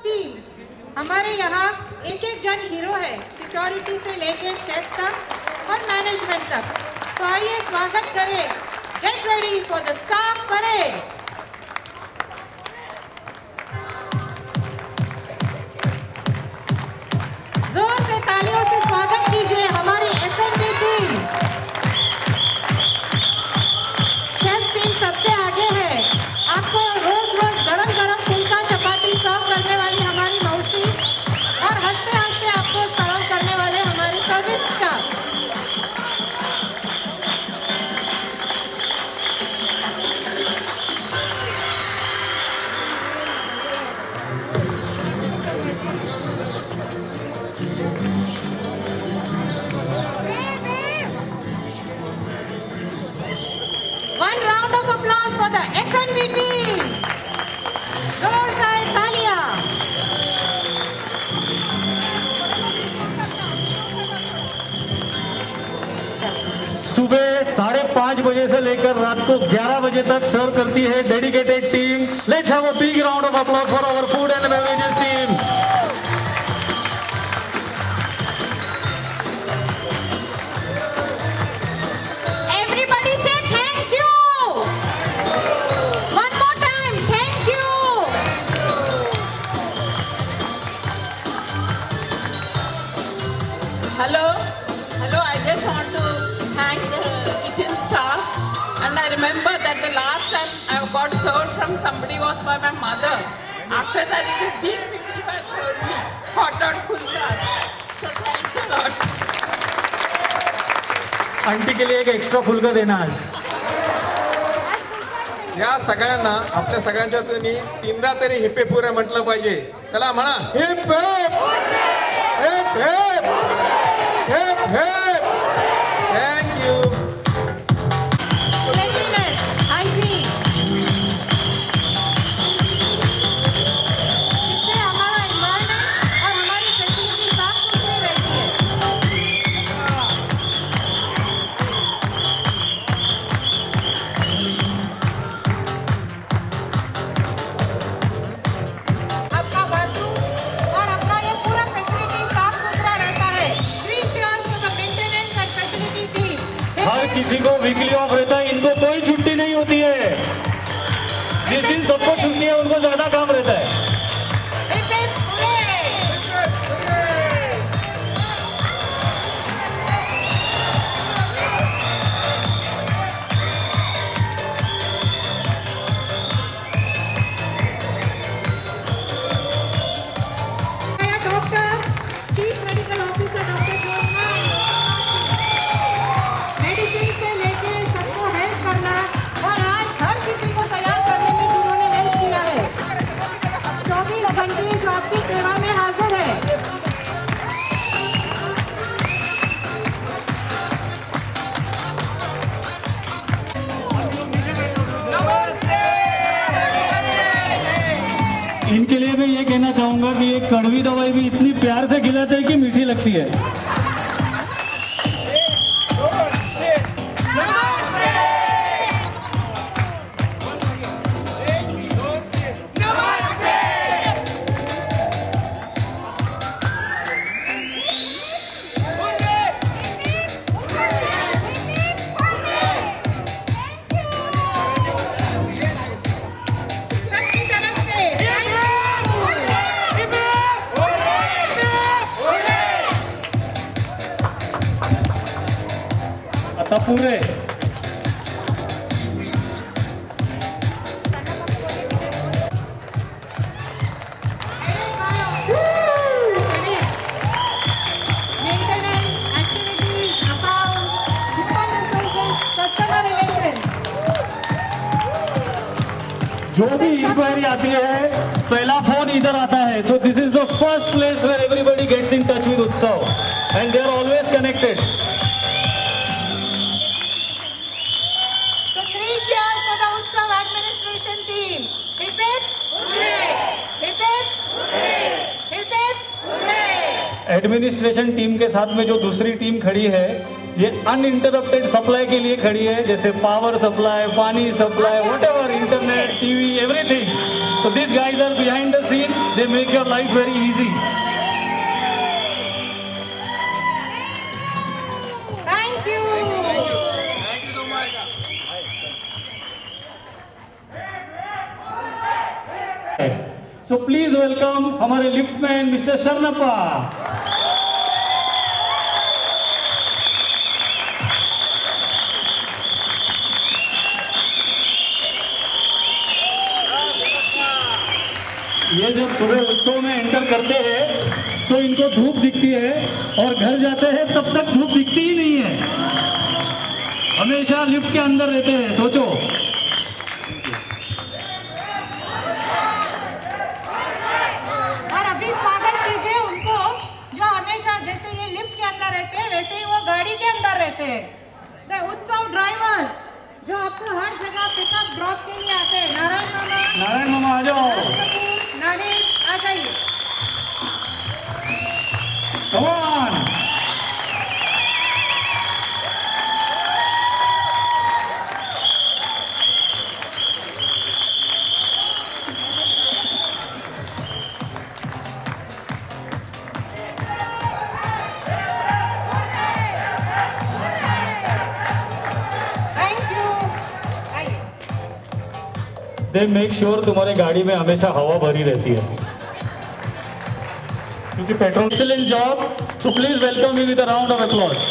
Team हमारे यहाँ एक एक जन हीरो है, सिक्योरिटी से लेके शेफ तक और मैनेजमेंट तक। तो आइए स्वागत करें, get ready for the staff parade. जोर से तालियों से स्वागत कीजिए हमारी एफएनबी टीम। शेफ टीम सबसे आगे है। आपको रोज रोज गरम गरम फुल्का चपाती सर्व करने वाली हमारी मौसी और हंसते हंसते आपको सर्व करने वाले हमारे service staff. One round of applause for the FNB team. जोरदार तालियां। सुबह 5:30 बजे से लेकर रात को 11 बजे तक सर्व करती है dedicated team. Let's have a big round of applause for our food and beverages team. Everybody say thank you. One more time, thank you. Hello, I just want to thank the kitchen staff, and I remember that the last time I got served from somebody was by my mother. After that, it is these people who have served me hot dog kulchas. So thanks a lot. Aunty के लिए एक extra phulka देना आज। या सगळ्यांना आपल्या सगळ्यांच्या तुम्ही तीनदा तरी हिप्पे पुरे म्हटलं पाहिजे। चला म्हणा hip hip hip hip hip hip. Thank you. Cleanliness, hygiene. इससे हमारा environment और हमारी facility साफ सुथरी रहती है। आपका बाथरूम और अपना ये पूरा फैसिलिटी साफ सुथरा रहता है। 3 cheers for the maintenance and facility team. हर किसी को वीकली ऑफ रहता है, इनको कोई छुट्टी नहीं होती है। जिस दिन सबको छुट्टी है उनको ज्यादा काम रहता है। Hip hip hooray! Doctor, chief medical officer doctor Joshna, medicine से लेके सबको हेल्प करना और आज हर किसी को तैयार करने में जिन्होंने हेल्प किया है। 24 घंटे जो आपकी सेवा में हाजिर है। इनके लिए मैं ये कहना चाहूंगा कि ये कड़वी दवाई भी इतनी प्यार से खिलाते हैं कि मीठी लगती है। सबकी तरफ से आता पुरे Maintenance, activities, accounts, human resources, customer relations. जो भी इंक्वायरी आती है पहला फोन इधर आता है। So this is the first place where everybody gets in touch with Utsav and they are always connected. So 3 cheers for the Utsav administration team. Hip hip hooray! Hip hip hooray! Hip hip hooray! Administration team के साथ में जो दूसरी team खड़ी है ये uninterrupted supply के लिए खड़ी है, जैसे पावर सप्लाई, पानी supply, whatever, internet, TV, everything. So these guys are behind the scenes they make your life very easy. Thank you. Thank you so much. So please welcome हमारे liftman mister Sharanappa. ये जब सुबह उत्सव में enter करते हैं तो इनको धूप दिखती है और घर जाते हैं तब तक धूप दिखती ही नहीं है. हमेशा लिफ्ट के अंदर रहते हैं. सोचो. और अभी स्वागत कीजिए उनको जो हमेशा जैसे ये लिफ्ट के अंदर रहते हैं वैसे ही वो गाड़ी के अंदर रहते हैं. द उत्सव ड्राइवर्स जो आपको हर जगह पिकअप ड्रॉप के लिए आते हैं. नारायण मामा आ जाओ. नारायण आ जाइए. Come on. Thank you. आइए. They make sure तुम्हारे गाड़ी में हमेशा हवा भरी रहती है क्योंकि petrol. Excellent job. So please welcome me with a round of applause.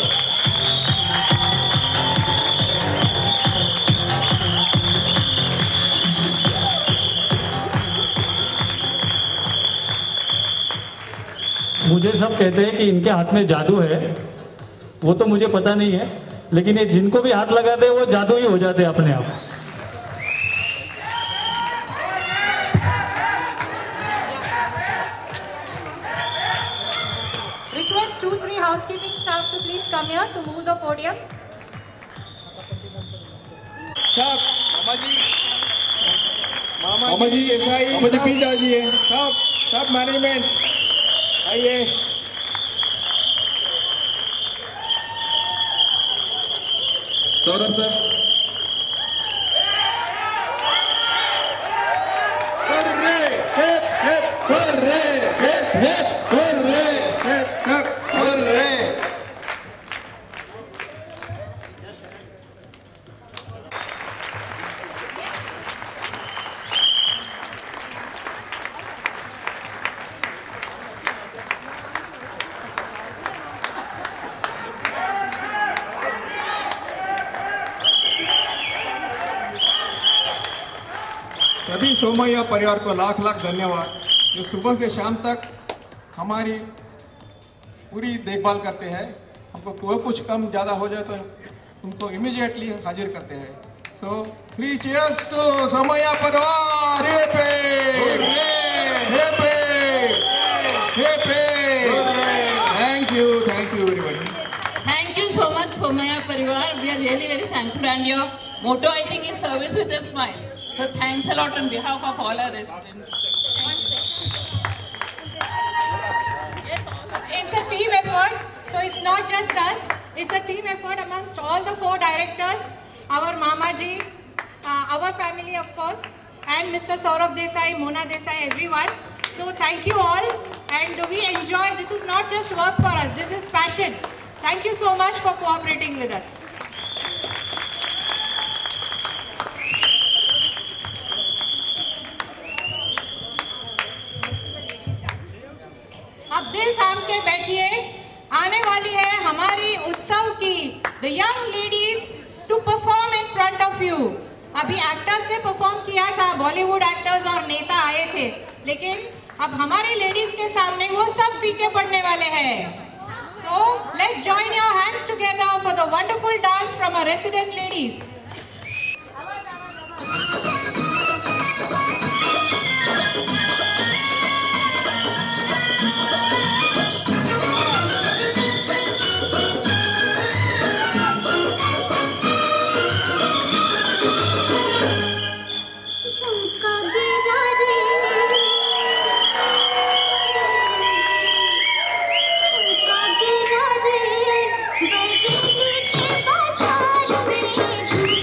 मुझे सब कहते हैं कि इनके हाथ में जादू है. वो तो मुझे पता नहीं है, लेकिन ये जिनको भी हाथ लगाते हैं वो जादू ही हो जाते हैं अपने आप. Request 2-3 housekeeping staff to please come here to move the podium. सब मामा जी एसआई मामा जी प्लीज आइए. सब मैनेजमेंट आइए. Saurabh sir. Hurray hip hip hurray hip hip hurray hip hip hurray. सभी सोमैया परिवार को लाख लाख धन्यवाद जो सुबह से शाम तक हमारी पूरी देखभाल करते हैं. हमको कोई कुछ कम ज़्यादा हो जाए तो तुमको इमीडिएटली हाजिर करते हैं. सो 3 cheers टू सोमैया परिवार. Thank you everybody. Thank you so much, Somaya Parivar. We are really very thankful, and your motto, I think, is service with a smile. So thanks a lot on behalf of all our residents. It's a team effort, so it's not just us. It's a team effort amongst all the 4 directors, our Mama ji, our family of course, and Mr. Saurabh Desai, Mona Desai, everyone. So thank you all, and we enjoy. This is not just work for us. This is passion. Thank you so much for cooperating with us. अब दिल थाम के बैठिए. आने वाली है हमारी उत्सव की the young ladies to perform in front of you. अभी एक्टर्स ने परफॉर्म किया था, बॉलीवुड एक्टर्स और नेता आए थे, लेकिन अब हमारी लेडीज के सामने वो सब फीके पड़ने वाले हैं. So let's join your hands together for the wonderful dance from our resident ladies. झुमका गिरा रे, बरसात के बाजार में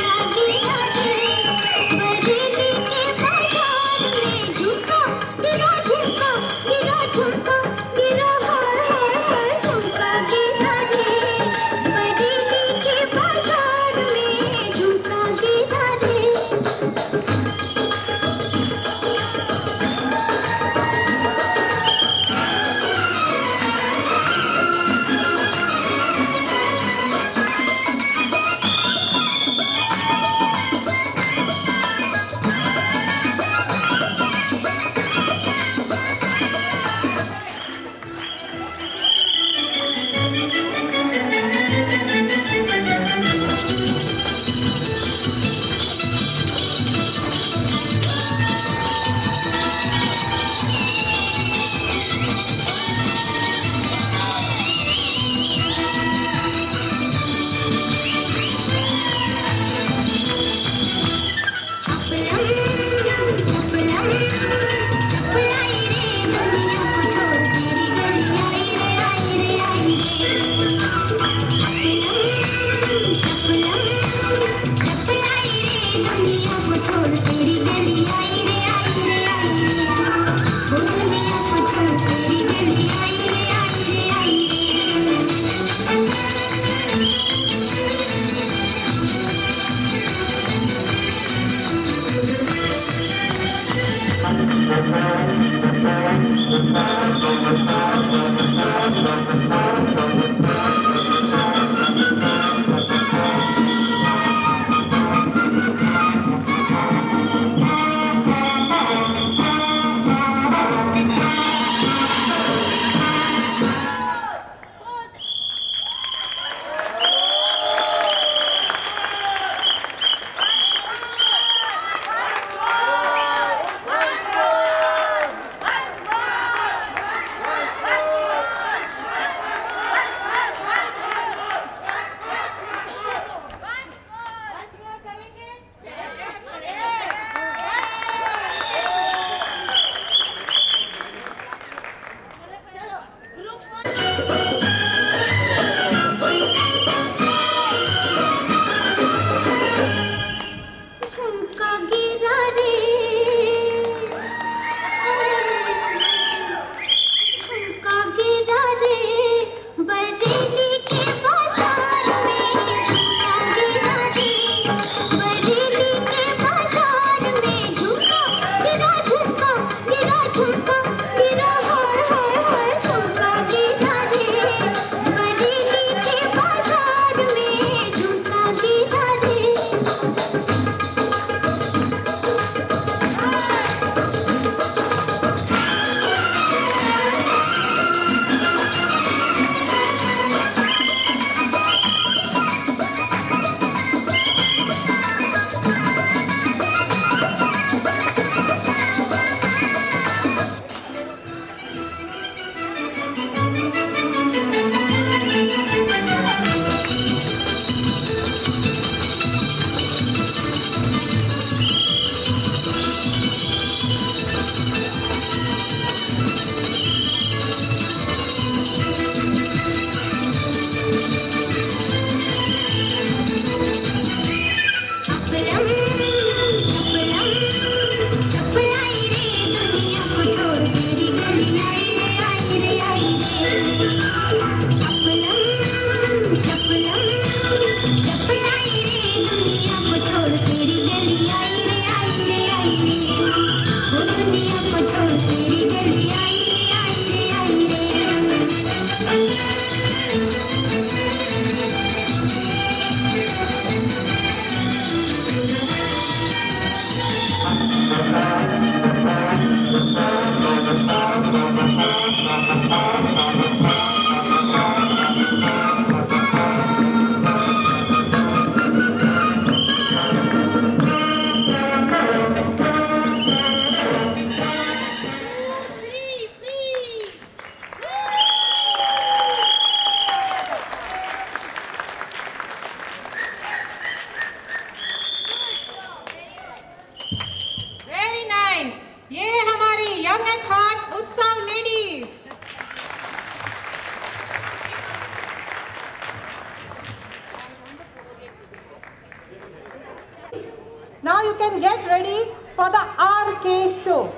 Now you can get ready for the RK show.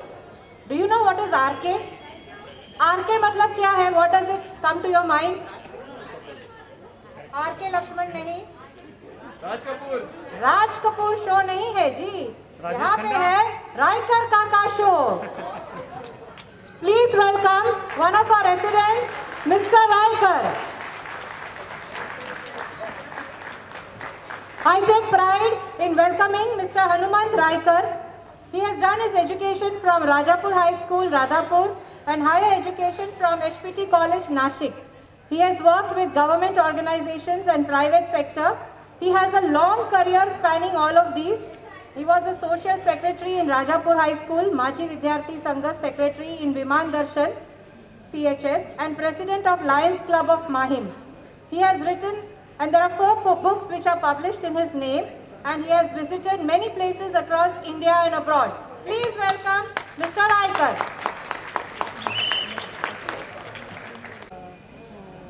Do you know what is RK? RK मतलब क्या है? What does it come to your mind? RK Lakshman नहीं, राज कपूर शो नहीं है जी, यहाँ पे है रायकर काका show. Please welcome one of our residents, Mr. Raikar. I take pride in welcoming Mr. Hanumant Raikar. He has done his education from Rajapur High School, Radhapur, and higher education from HPT College, Nashik. He has worked with government organizations and private sector. He has a long career spanning all of these. He was a social secretary in Rajapur High School, Machi Vidyarthi Sangha secretary in Viman Darshan, CHS, and president of Lions Club of Mahim. He has written, and there are 4 books which are published in his name, and he has visited many places across India and abroad. Please welcome Mr. Raikar.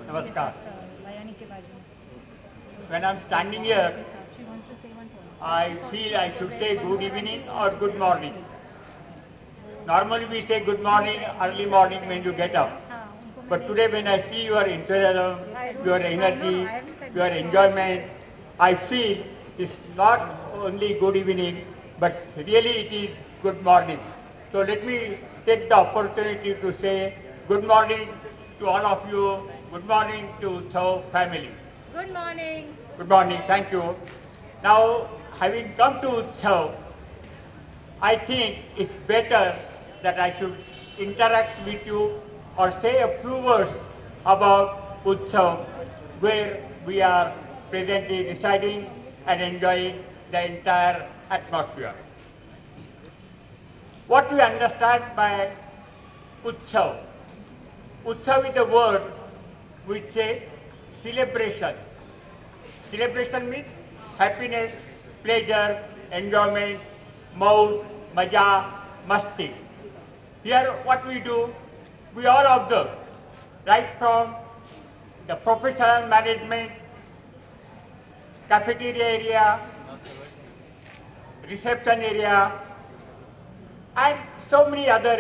Namaskar. When I'm standing here, I feel I should say good evening or good morning. Normally we say good morning, early morning when you get up. But today when I see your enthusiasm, your energy, your enjoyment, I feel it's not only good evening, but really it is good morning. So let me take the opportunity to say good morning to all of you. Good morning to Utsav family. Good morning. Good morning. Thank you. Now, having come to Utsav, I think it's better that I should interact with you or say a few words about Utsav, where we are presently residing and enjoying the entire atmosphere. What we understand by Utsav? Utsav is a word which says celebration. Celebration means happiness, pleasure, enjoyment, mauz, maja, masti. Here what we do, we all observe, right from the professional management, cafeteria area, reception area, and so many other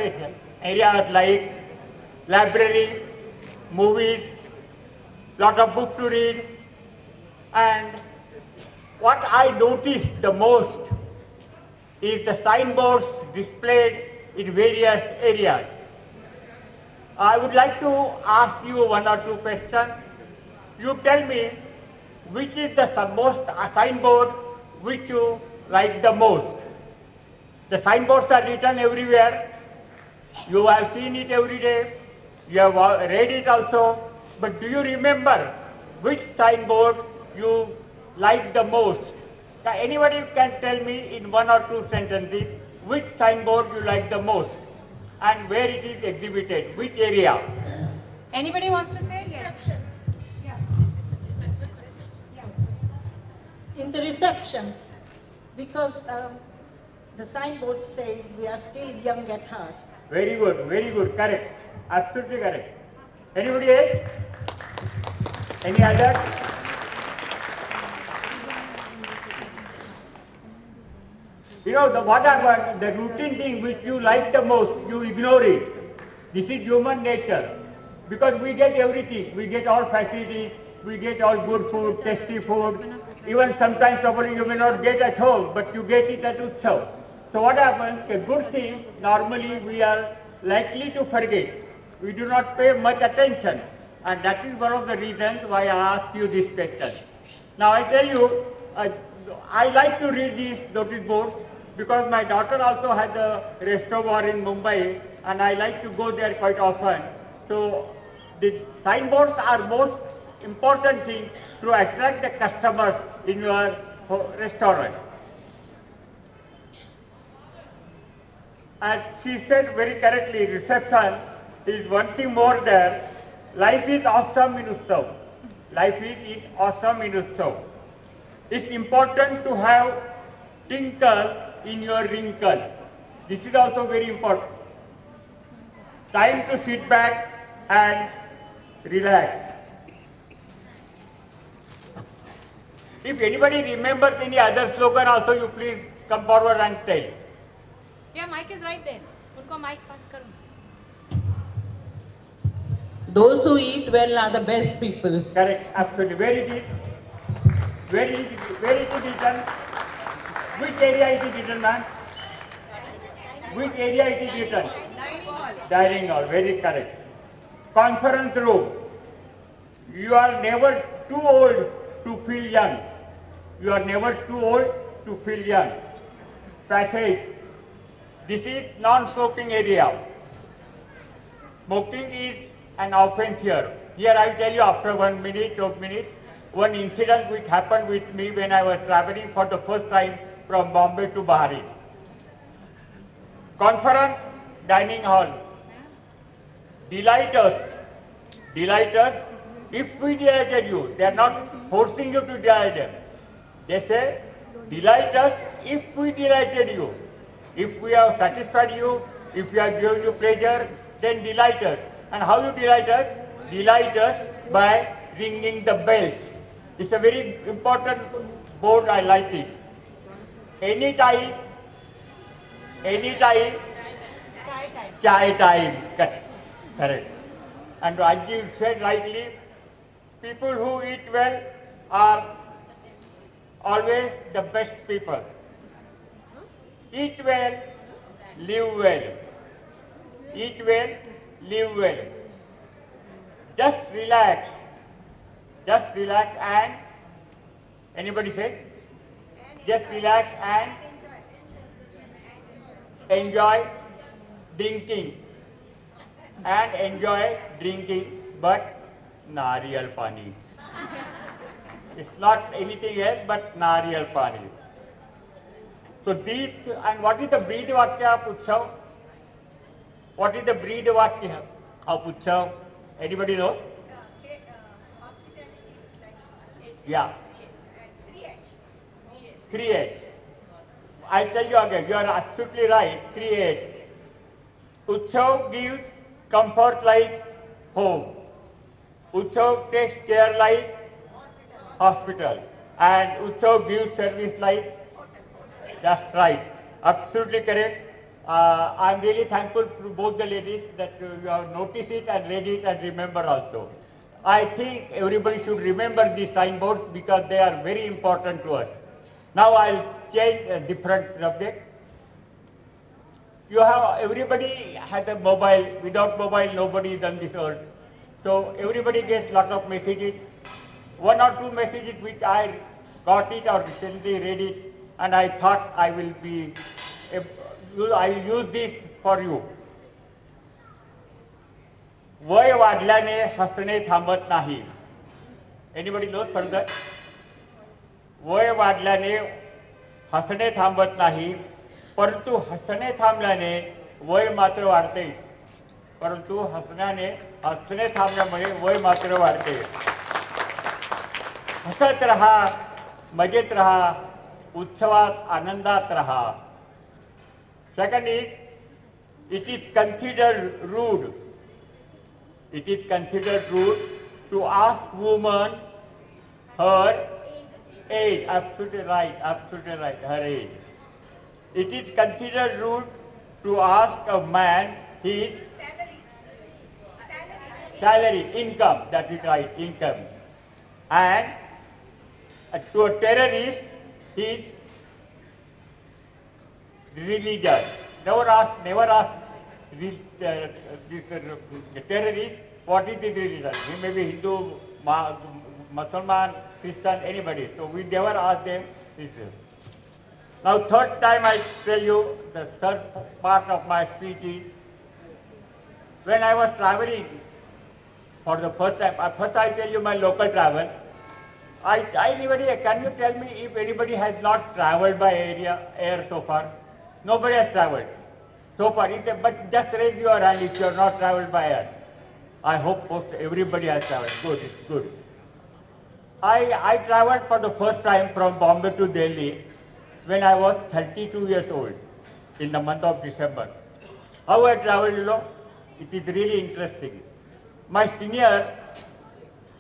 areas like library, movies, lot of books to read, and what I noticed the most is the signboards displayed in various areas. I would like to ask you one or two questions. You tell me which is the most signboard which you like the most. The signboards are written everywhere. You have seen it every day. You have read it also. But do you remember which signboard you like the most? Anybody can tell me in one or two sentences which signboard you like the most and where it is exhibited, which area? Anybody wants to say? Yes. In the reception, because the signboard says we are still young at heart. Very good, correct, absolutely correct. Anybody else? Any other? You know, the routine thing which you like the most, you ignore it. This is human nature. Because we get everything. We get all facilities, we get all good food, tasty food. Even sometimes probably you may not get at home, but you get it at Utsav. So what happens? A good thing, normally we are likely to forget. We do not pay much attention. And that is one of the reasons why I asked you this question. Now I tell you, I like to read these notice boards because my daughter also has a restaurant in Mumbai and I like to go there quite often. So the signboards are most important thing to attract the customers in your restaurant. And she said very correctly, reception is one thing more there. Life is awesome in Utsav. Life is awesome in Utsav. It's important to have tinkle in your wrinkle. This is also very important. Time to sit back and relax. If anybody remembers any other slogan also, you please come forward and tell. Yeah, mic is right there. उनको mic pass करो. Those who eat well are the best people. Correct, absolutely. Where is it written? Which area is it written, man? Which area it is written? Dining hall, very correct. Conference room. You are never too old to feel young. You are never too old to feel young. Passage. This is non-smoking area. Smoking is an offense here. Here I will tell you after 1 minute, 2 minutes, one incident which happened with me when I was traveling for the first time from Bombay to Bahrain. Conference, dining hall. Delight us. If we delighted you, they are not forcing you to delight them. They say, delight us if we delighted you. If we have satisfied you, if we have given you pleasure, then delight us. And how you delight us? Delight us by ringing the bells. It's a very important board, I like it. Anytime, chai time. Correct. And as you said rightly, people who eat well are always the best people. Eat well, live well. Eat well, live well. Just relax. Just relax and, anybody say? Just relax and enjoy drinking. And enjoy drinking, but nariyal pani. It's not anything else but nariyal pani. So these, and what is the breed vakya of Utsav? What is the breed vakya of Utsav? Anybody know? Yeah. 3H. I tell you again, you are absolutely right, 3H. Utsav gives comfort like home. Utsav takes care like hospital. And Utsav gives service like, that's right, absolutely correct. I'm really thankful to both the ladies that you have noticed it and read it and remember also. I think everybody should remember these signboards because they are very important to us. Now I'll change a different subject. You have, everybody has a mobile. Without mobile, nobody is on this earth. So everybody gets lot of messages. One or two messages which I got it or recently read it, and I thought I will use this for you. वय वाढल्याने हसणे थांबत नाही. Anybody knows further? वय वाढल्याने हसणे थांबत नाही, परंतु हसणे थांबल्याने वय मात्र वाढते. परंतु हसणे थांबल्यामुळे वय मात्र वाढते. हसत रहा, मजेत रहा, उत्सवात आनंदात रहा. Second is, it is considered rude. It is considered rude to ask woman her age. Absolutely right, her age. It is considered rude to ask a man his salary, income, that is right, income. And to a terrorist, his religion. Never ask this terrorist what is his religion. He may be Hindu, Muslim, Christian, anybody. So we never ask them this. Now third time I tell you, the third part of my speech is, when I was traveling for the first time, first I tell you my local travel. Can you tell me if anybody has not traveled by air so far? Nobody has traveled so far, but just raise your hand if you have not traveled by air. I hope everybody has traveled. Good, it's good. I traveled for the first time from Bombay to Delhi when I was 32 years old in the month of December. How I traveled, you know, it is really interesting. My senior,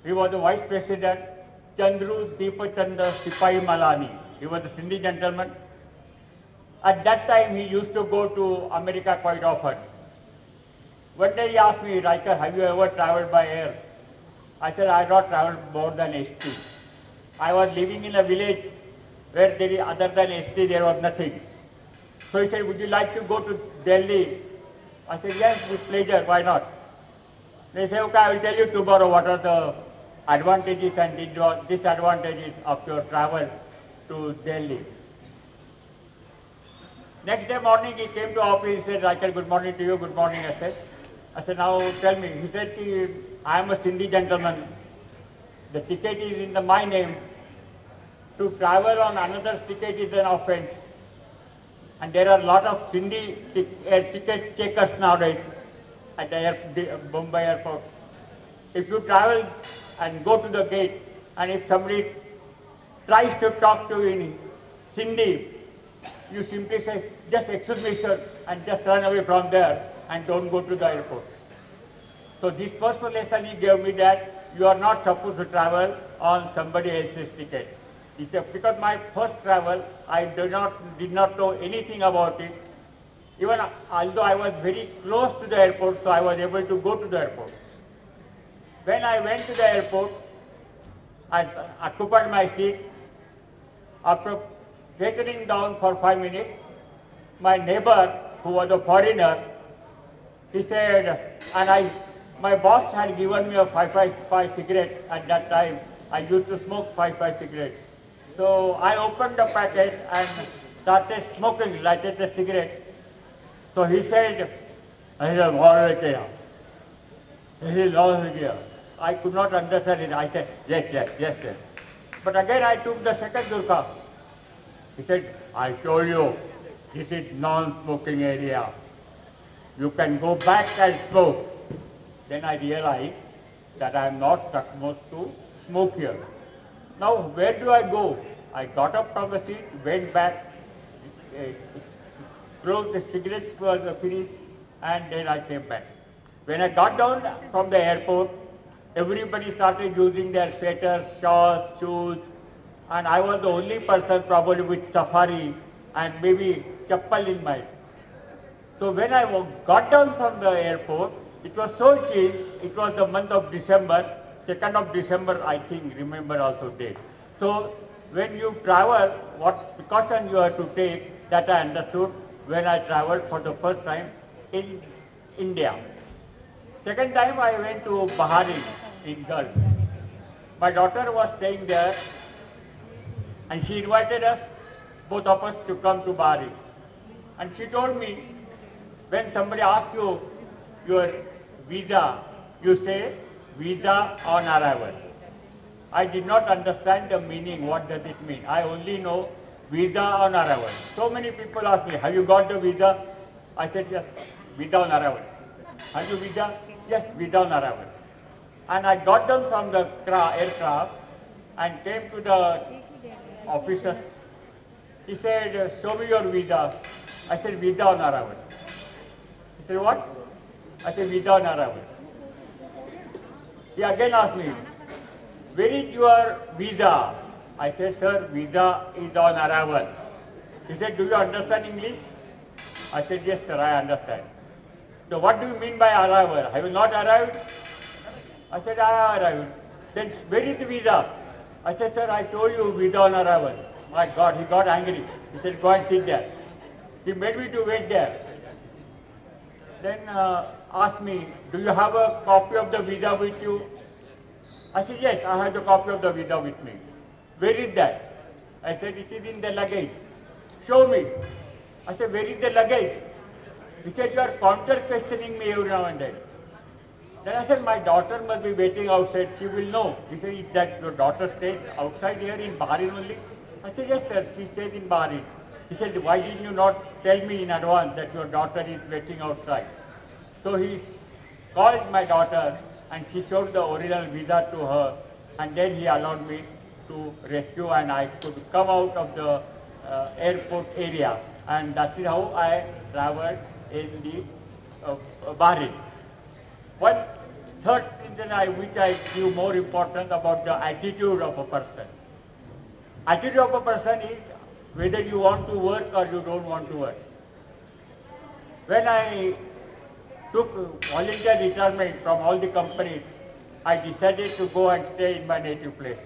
he was the vice president, Chandru Deepachandra Sipai Malani. He was a Sindhi gentleman. At that time, he used to go to America quite often. One day he asked me, Riker, have you ever traveled by air? I said, I have not traveled more than ST. I was living in a village where there is, other than ST, there was nothing. So he said, would you like to go to Delhi? I said, yes, with pleasure, why not? They said, okay, I will tell you tomorrow what are the advantages and disadvantages of your travel to Delhi. Next day morning, he came to office, he said, Riker, good morning to you, good morning, I said, now tell me. He said, I am a Sindhi gentleman. The ticket is in my name. To travel on another ticket is an offense. And there are a lot of Sindhi ticket checkers nowadays at the Mumbai airport. If you travel and go to the gate, and if somebody tries to talk to you in Sindhi, you simply say, just excuse me, sir, and just run away from there and don't go to the airport. So this first lesson he gave me that you are not supposed to travel on somebody else's ticket. He said, because my first travel, I did not know anything about it. Even although I was very close to the airport, so I was able to go to the airport. When I went to the airport, I occupied my seat. After settling down for 5 minutes, my neighbor, who was a foreigner, he said, my boss had given me a 555 cigarette at that time. I used to smoke 555 cigarettes. So I opened the packet and started smoking, lighted the cigarette. So he said, I could not understand it. I said, yes. But again I took the second gurkha. He said, I told you, this is non-smoking area. You can go back and smoke. Then I realized that I am not supposed to smoke here. Now where do I go? I got up from the seat, went back, closed the cigarettes was finished, and then I came back. When I got down from the airport, everybody started using their sweaters, shawls, shoes, and I was the only person probably with safari and maybe chappal in my. So when I got down from the airport, it was so cheap. It was the month of December, 2nd of December, I think, remember also date. So when you travel, what precaution you have to take, that I understood when I traveled for the first time in India. Second time I went to Bahrain in Gulf. My daughter was staying there and she invited us, both of us, to come to Bahrain. And she told me, when somebody asks you your visa, you say visa on arrival. I did not understand the meaning, what does it mean. I only know visa on arrival. So many people ask me, have you got the visa? I said, yes, visa on arrival. Have you visa? Yes, visa on arrival. And I got down from the aircraft and came to the officers. He said, show me your visa. I said, visa on arrival. He said, what? I said, visa on arrival. He again asked me, where is your visa? I said, sir, visa is on arrival. He said, do you understand English? I said, yes, sir, I understand. So what do you mean by arrival? Have you not arrived? I said, I have arrived. Then where is the visa? I said, sir, I told you visa on arrival. My God, he got angry. He said, go and sit there. He made me to wait there. Then asked me, do you have a copy of the visa with you? I said, yes, I have the copy of the visa with me. Where is that? I said, it is in the luggage. Show me. I said, where is the luggage? He said, you are counter questioning me every now and then. Then I said, my daughter must be waiting outside. She will know. He said, is that your daughter stays outside here in Bahrain only? I said, yes, sir, she stays in Bahrain. He said, why didn't you not tell me in advance that your daughter is waiting outside? So he called my daughter and she showed the original visa to her, and then he allowed me to rescue and I could come out of the airport area, and that is how I traveled in the Bahrain. One third reason which I give more importance about the attitude of a person. Attitude of a person is whether you want to work or you don't want to work. When I took volunteer retirement from all the companies, I decided to go and stay in my native place.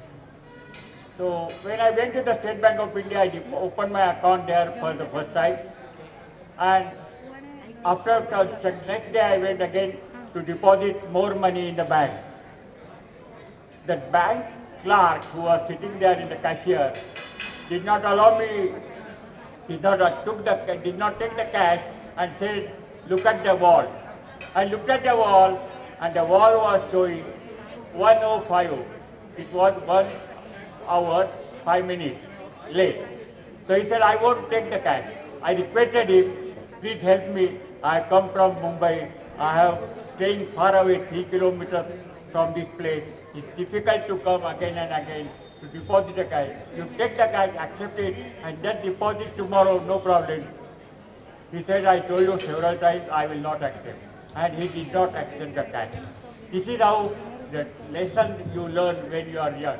So when I went to the State Bank of India, I opened my account there for the first time. And after the next day I went again to deposit more money in the bank. The bank clerk who was sitting there in the cashier did not allow me, did not take the cash and said, look at the wall. I looked at the wall and the wall was showing 1:05. It was 1 hour, 5 minutes late. So he said, I won't take the cash. I requested him, please help me. I come from Mumbai. I have staying far away, 3 kilometers from this place. It's difficult to come again and again to deposit the cash. You take the cash, accept it, and then deposit tomorrow, no problem. He said, I told you several times, I will not accept. And he did not accept the cash. This is how the lesson you learn when you are young.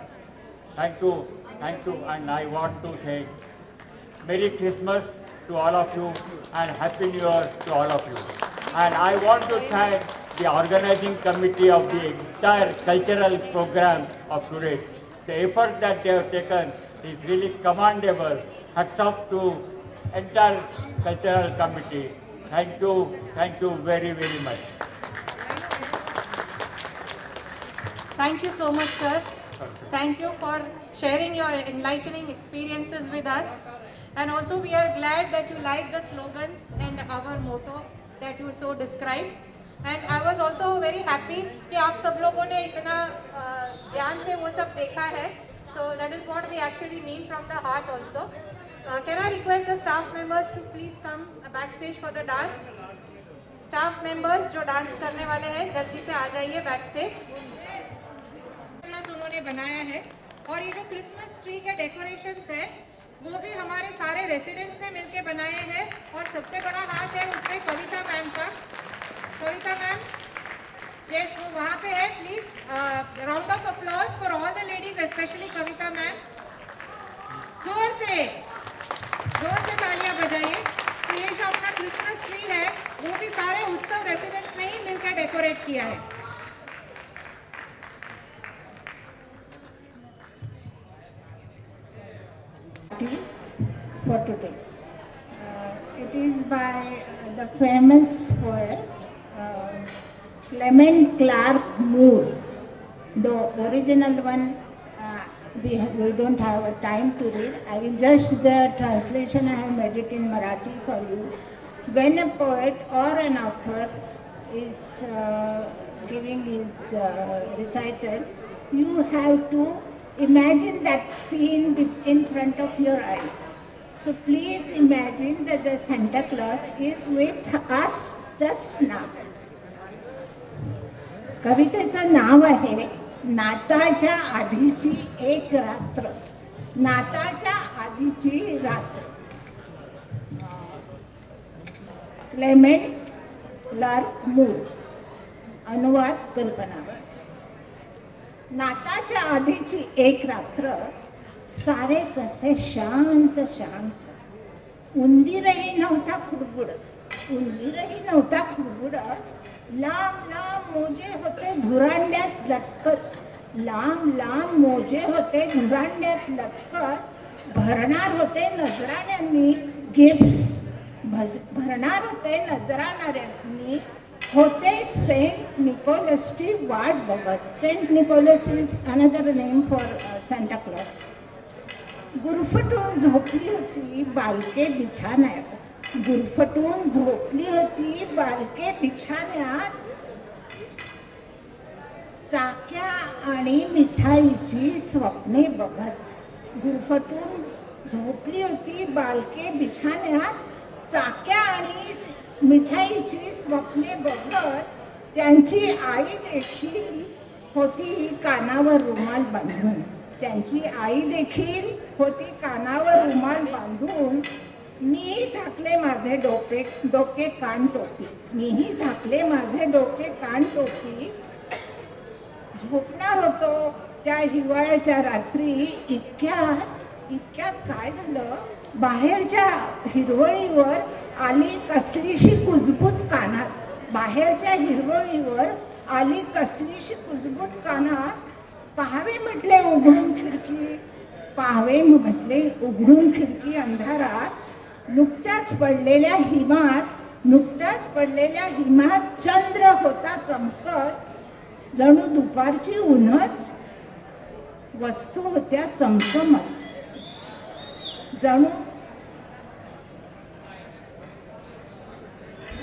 Thank you, and I want to say Merry Christmas to all of you and Happy New Year to all of you. And I want to thank the organizing committee of the entire cultural program of today. The effort that they have taken is really commendable. Hats off to entire cultural committee. Thank you very, very much. Thank you so much, sir. Thank you for sharing your enlightening experiences with us. And also we are glad that you like the slogans and our motto that you so described. And I was also very happy कि आप सब लोगों ने इतना ध्यान से वो सब देखा है. So that is what we actually mean from the heart also. Can I request the staff members to please come backstage for the dance? Staff members जो डांस करने वाले हैं जल्दी से आ जाइए backstage. उन्होंने बनाया है और ये जो क्रिसमस ट्री के डेकोरेशंस है वो भी हमारे सारे रेसिडेंट्स ने मिलके बनाए हैं और सबसे बड़ा हाथ है उसमें कविता मैम का. कविता मैम, यस वो वहाँ पे है. Please round of applause for all the ladies, specially Kavita ma'am. जोर से तालियां बजाइए. तो ये जो अपना क्रिसमस ट्री है वो भी सारे उत्सव रेसिडेंट्स ने ही मिलकर डेकोरेट किया है. For today. It is by the famous poet Clement Clarke Moore. The original one we don't have a time to read. I will just the translation I have made it in Marathi for you. When a poet or an author is giving his recital, you have to imagine that scene in front of your eyes. So please imagine that the Santa Claus is with us just now. कवितेचं नाव आहे नाताळच्या आधीची एक रात्र. नाताळच्या आधीची रात्र. Clement Clark मूर. अनुवाद कल्पना. नाताळच्या आधीची एक रात्र. सारे कसे शांत शांत. उंदीरही नव्हता खुडबुडत. उंदीरही नव्हता खुडबुडत. लांब लांब मोजे होते धुरांड्यात लटकत. लांब लांब मोजे होते धुरांड्यात लटकत. भरणार होते नजराण्यांनी गिफ्ट्स. भरणार होते नजराण्यांनी. होते सेंट निकोलसची वाट बघत. Saint Nicholas is another name for Santa Claus. गुरफटून झोपली होती बालके बिछाण्यात. गुरफटून झोपली होती बालके बिछाण्यात. चाक्या आणि मिठाईची स्वप्ने बघत. गुरफटून झोपली होती बालके बिछाण्यात. चाक्या आणि मिठाईची स्वप्ने बघत. त्यांची आई देखील होती कानावर रुमाल बांधून. त्यांची आई देखील होती कानावर रुमाल बांधून. मीही झाकले माझे डोके कान टोपी. मीही झाकले माझे डोके कान टोपी. झोपणार होतो त्या हिवाळ्याच्या रात्री. इतक्यात काय झालं. बाहेरच्या हिरवळीवर आली कसलीशी कुजबुज कानात. बाहेरच्या हिरवळीवर आली कसलीशी कुजबुज कानात. पाहावे म्हटले उघडून खिडकी. पाहावे म्हटले उघडून खिडकी अंधारात. नुकत्याच पडलेल्या हिमात चंद्र होता चमकत. जणू दुपारची उन्हच वस्तू होत्या चमचमत. जणू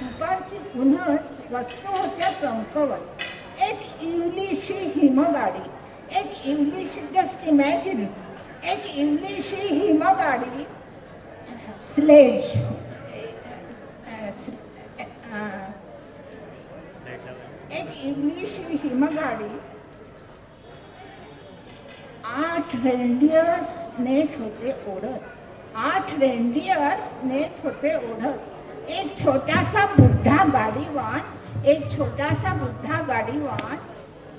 दुपारची उन्हच वस्तू होत्या चमकवत. एक इवलीशी हिमगाडी. एक इवलीशी, जस्ट इमॅजिन, एक इवलीशी हिमगाडी. स्लेज. एक इवलीशी हिमगाडी. 8 रेंडियर्स नेत होते ओढत. 8 रेंडियर्स नेत होते ओढत. एक छोटासा बुड्ढा गाडीवान. एक छोटासा बुड्ढा गाडीवान.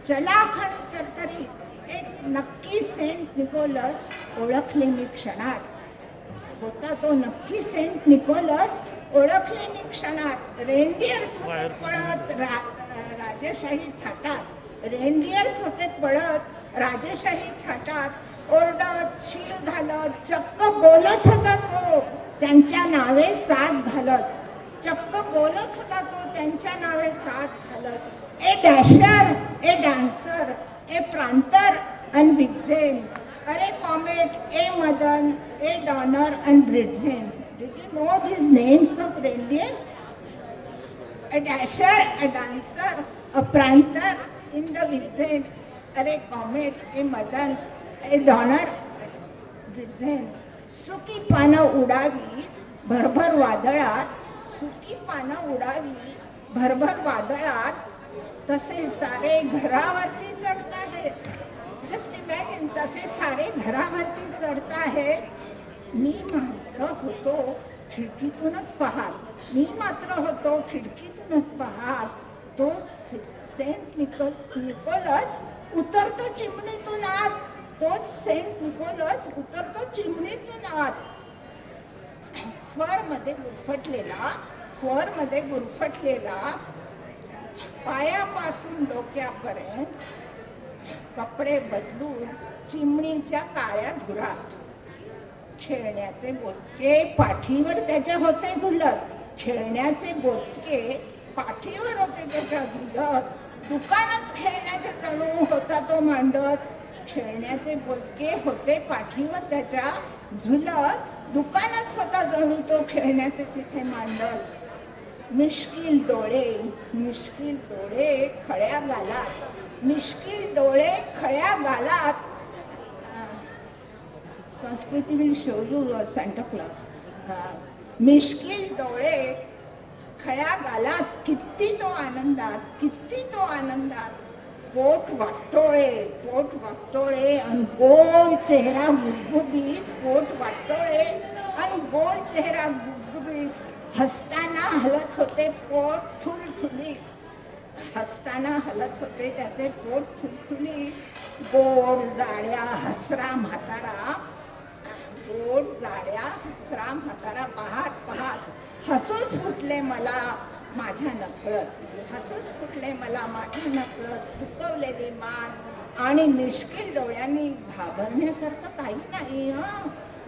चलाखणी तरतरी. एक नक्की सेंट निकोलस ओळखले मी क्षणात. होता तो नक्की सेंट निकोलस ओळखले मी क्षणात. रेंडियर्स होते पळत राजेशाही थाटात. रेंडियर्स होते पळत राजेशाही थाटात. ओरडत शीर घालत चक्क बोलत होता तो त्यांच्या नावे साथ घालत. चक्क बोलत होता तो त्यांच्या नावे साथ घालत. ए डॅशर, ए डान्सर, ए प्रांतर अन विक्झेन, अरे कॉमेट, ए मदन, ए Donner and Blitzen. Did you know these names of reindeers? A dasher, a dancer, a pranter in the vixen, a comet, a madan, a donner, vixen. सुकी पानं उडावी भरभर वादळात, सुकी पानं उडावी भरभर वादळात, तसे सारे घरावरती चढत आहेत. जस्ट इमॅजिन, तसे सारे घरावरती चढत आहेत. मी मात्र होतो खिडकीतूनच पाहत, मी मात्र होतो खिडकीतूनच पाहत. तो सेंट निकोलस उतरतो चिमणीतून आत, तोच सेंट निकोलस उतरतो चिमणीतून आत. फरमध्ये गुरफटलेला पायापासून डोक्यापर्यंत कपडे बदलून चिमणीच्या काळ्या धुरात. खेळण्याचे बोचके पाठीवर त्याच्या होते झुलत, खेळण्याचे बोचके पाठीवर होते त्याच्या झुलत. दुकानच खेळण्याचे जणू होता तो मांडत, खेळण्याचे बोचके होते पाठीवर त्याच्या झुलत. दुकानच होता जणू तो खेळण्याचे तिथे मांडत. मिश्किल डोळे खळ्या गालात, मिश्किल डोळे खळ्या गालात. Sanskriti will show you Santa Claus. मिश्किल डोळे खळ्या गालात, किती तो आनंदात. पोट वाटोळे अन गोल चेहरा गुबगुबीत, पोट वाटोळे अन गोल चेहरा गुबगुबीत. हसताना हलत होते पोट थुलथुली, हसताना हलत होते त्याचे पोट थुलथुली. गोड जाड्या हसरा म्हातारा, गोड जाड्या हसरा म्हातारा पाहत हसूच फुटले मला माझ्या नकळत, हसूच फुटले मला माझ्या नकळत. दुखवलेली मान आणि मिश्किल डोळ्यांनी घाबरण्यासारखं काही नाही.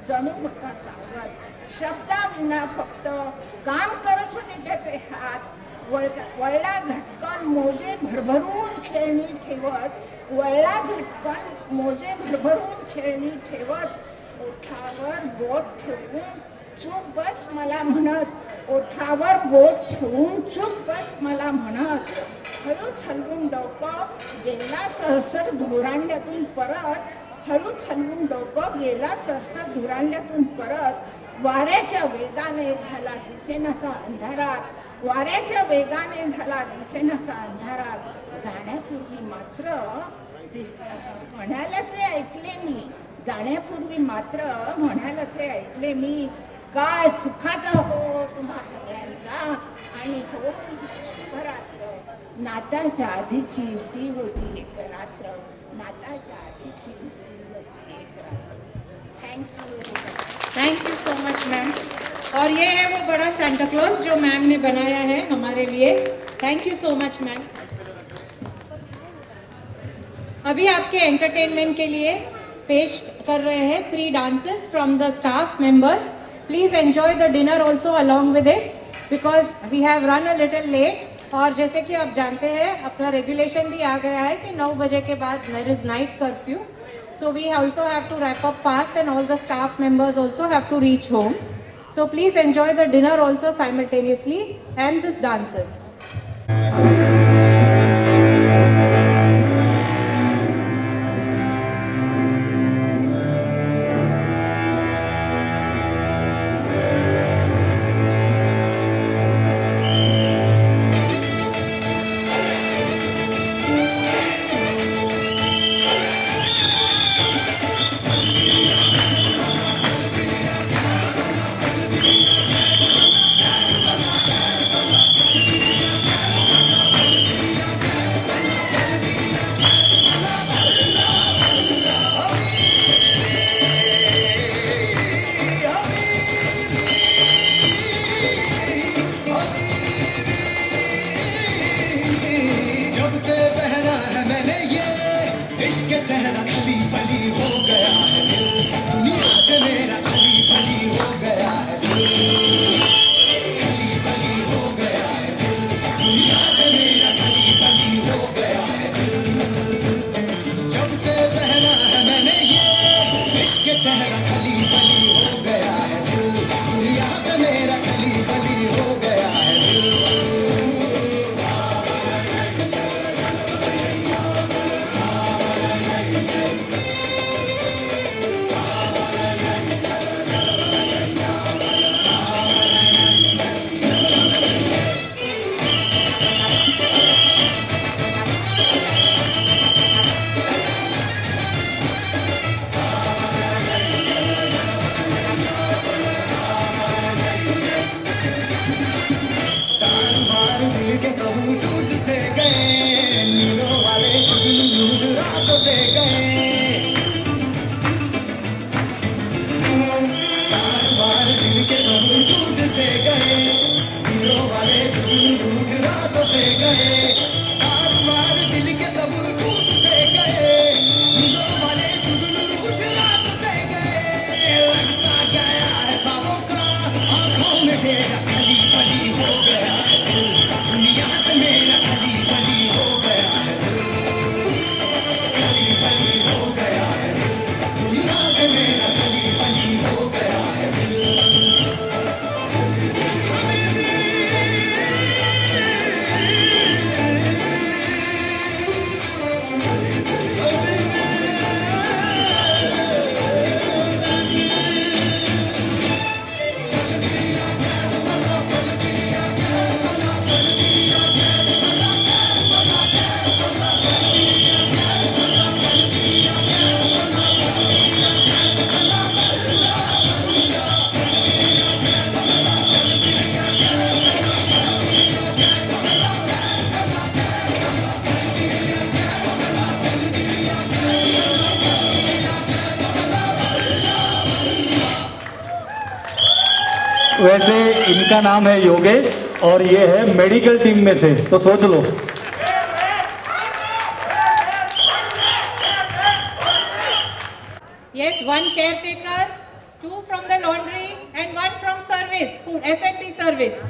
जणू होता सांगत, शब्दाविना फक्त काम करत होते त्याचे हात. वळला झटकन मोजे भरभरून खेळणी ठेवत, वळला झटकन मोजे भरभरून खेळणी ठेवत. ओठावर बोट ठेवून चूप बस मला म्हणत, ओठावर बोट ठेवून चूप बस मला म्हणत. हळूच हलवून डोकं गेला सरसर धुरांड्यातून परत, हळूच हलवून डोकं गेला सरसर धुरांड्यातून परत. वाऱ्याच्या वेगाने झाला दिसेनासा अंधारात, वाऱ्याच्या वेगाने झाला दिसेनासा अंधारात. जाण्यापूर्वी मात्र म्हणाल्याचे ऐकले मी, जाण्यापूर्वी मात्र म्हणाल्याचे ऐकले मी. काळ सुखाचा हो तुम्हा सगळ्यांचा आणि हो शुभरात्र. नाताच्या आधीची ती होती एक रात्र, नाताच्या आधीची ती होती एक रात्र. Thank you so much ma'am. और ये है वो बड़ा सांता क्लॉज जो मैम ने बनाया है हमारे लिए. Thank you so much ma'am. अभी आपके एंटरटेनमेंट के लिए पेश कर रहे हैं 3 dances from the staff members. Please enjoy the dinner also along with it because we have run a little late. और जैसे कि आप जानते हैं अपना रेगुलेशन भी आ गया है कि 9 बजे के बाद there is night curfew. So we also have to wrap up fast and all the staff members also have to reach home. So please enjoy the dinner also simultaneously and this dances. दुनिया से मेरा खली बली हो गया है दिल, खली बली दिल के सब टूट से गए, नींदों वाले जुगनू लूट रातों से गए। बार दिल के सब टूट से गए, नींदों वाले जुगनू लूट रातों से गए। बार दिल के सब टूट से गए, नींदों वाले जुगनू लूट रातों से गए। लगता गया है ख्वाबों का, आंखों में तेरा खली बली हो गया है दिल, दुनिया से मेरा खली बली हो गया है दिल, खली बली हो गया है दिल, दुनिया से मेरा खली बली हो गया है दिल। वैसे इनका नाम है योगेश और ये है मेडिकल टीम में से, तो सोच लो। Yes, one caretaker, 2 from the laundry and 1 from service, food, F&B service.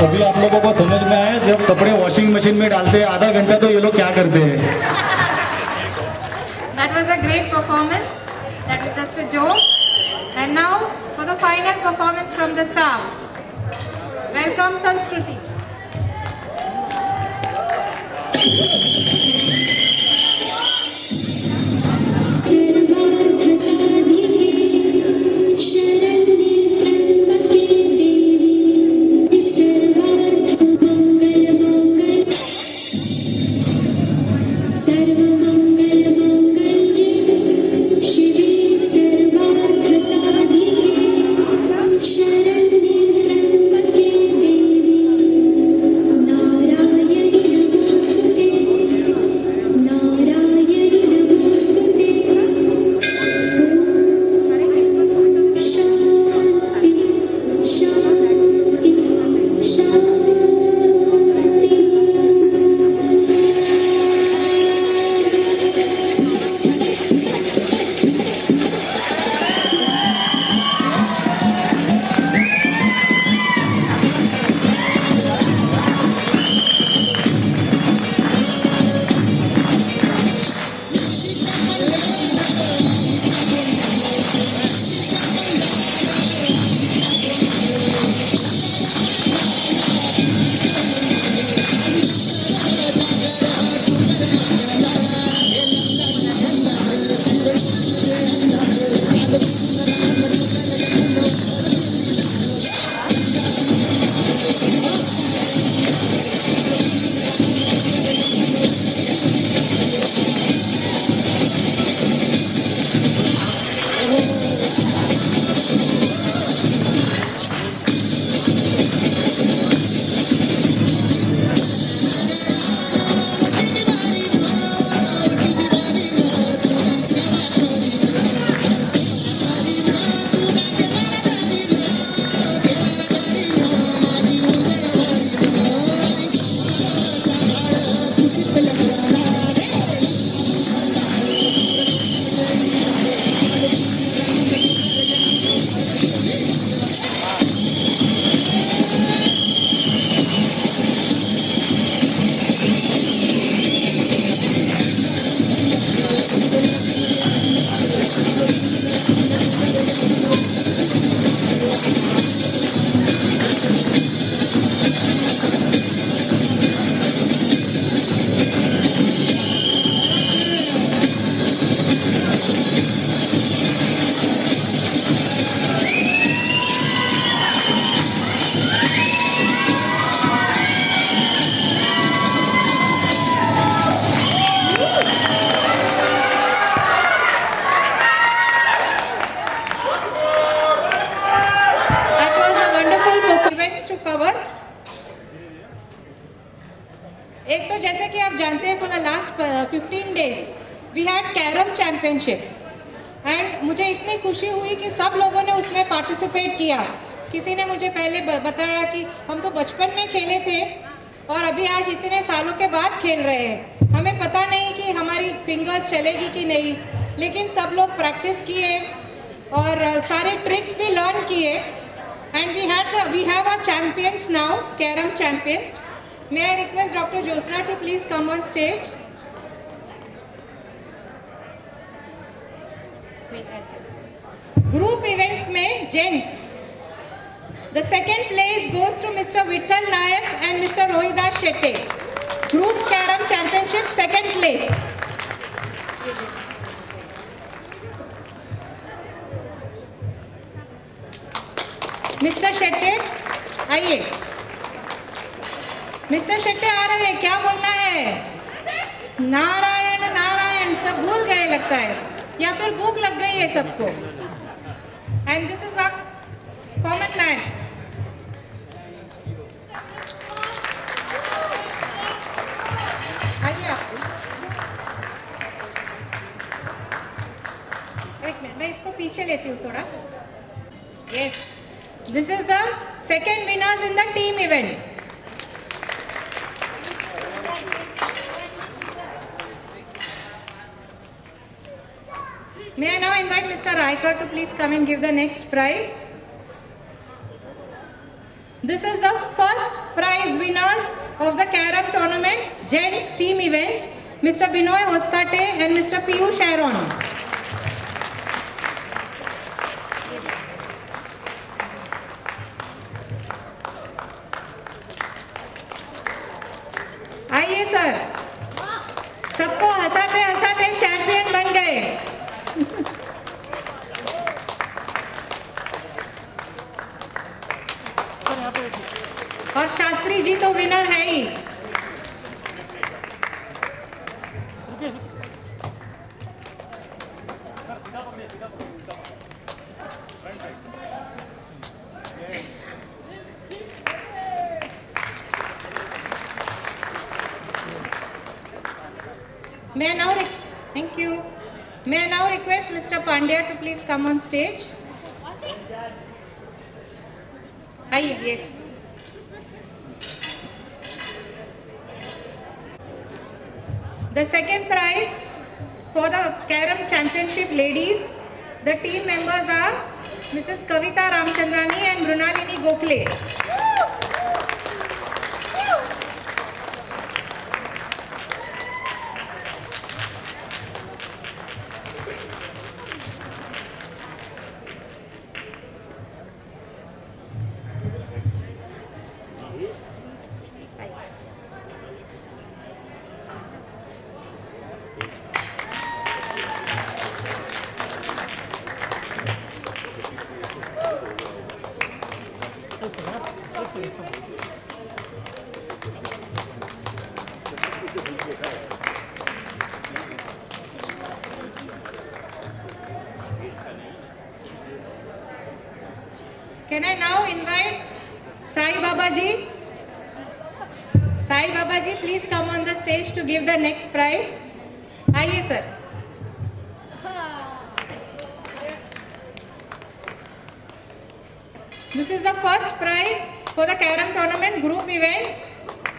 अभी आप लोगों को समझ में आया जब कपड़े वॉशिंग मशीन में डालते हैं आधा घंटा तो ये लोग क्या करते हैं. That was a great performance. That was just a joke. And now for the final performance from the staff. Welcome Sanskruti. एक तो जैसे कि आप जानते हैं for the last 15 days we had carrom championship and मुझे इतनी खुशी हुई कि सब लोगों ने उसमें पार्टिसिपेट किया. किसी ने मुझे पहले बताया कि हम तो बचपन में खेले थे और अभी आज इतने सालों के बाद खेल रहे हैं. हमें पता नहीं कि हमारी फिंगर्स चलेगी कि नहीं, लेकिन सब लोग प्रैक्टिस किए और सारे ट्रिक्स भी लर्न किए. And we have our champions now, carrom champions. May I request Dr. Josna to please come on stage? Group events में gents. The second place goes to Mr. Vittal Nayak and Mr. Rohidas Shetty. Group Carom Championship second place. Mr. Shetty, आइए. Mister Shetty आ रहे हैं, क्या बोलना है? नारायण नारायण सब भूल गए लगता है, या फिर भूख लग गई है सबको. And this is a common man. आइए आप. एक मिनट, मैं इसको पीछे लेती हूँ थोड़ा. Yes, this is the second winners in the team event. May I now invite Mr. Raikar to please come and give the next prize. This is the first prize winners of the Carom tournament, Gents team event, Mr. Binoy Hoskate and Mr. Piyush Aaron. आइए sir, सबको हंसाते हंसाते champion बन गए। और शास्त्री जी तो winner है ही। Thank you. May I now request Mr. Pandya to please come on stage? Hi, yes. The second prize for the Carom Championship ladies, the team members are Mrs. Kavita Ramchandani and Brunalini Gokhale. Can I now invite Sai Baba ji? Sai Baba ji, please come on the stage to give the next prize. Aye, sir. This is the first prize for the Carom tournament group event.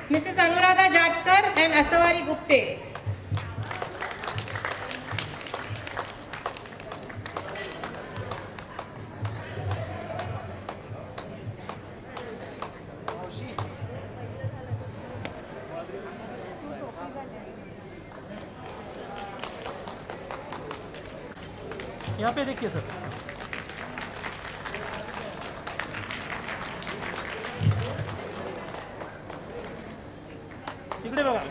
Mrs. Anuradha Jatkar and Asavari Gupte. यहाँ पे देखिए sir, इकडे बघा।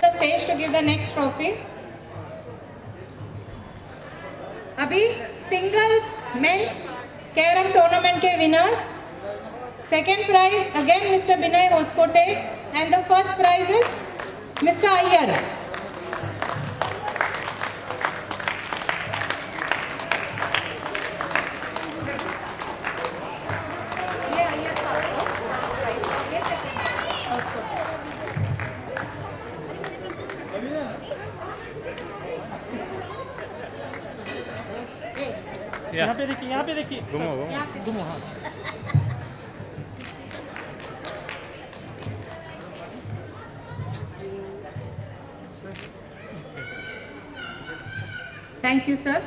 The stage to give the next trophy. अभी singles mains carrom tournament के winners, second prize again Mr. Binay Hoskote and the first prize is Mr. Iyer. यहाँ पे देखिए, यहाँ पे देखिए, घुमो हाँ। Thank you sir.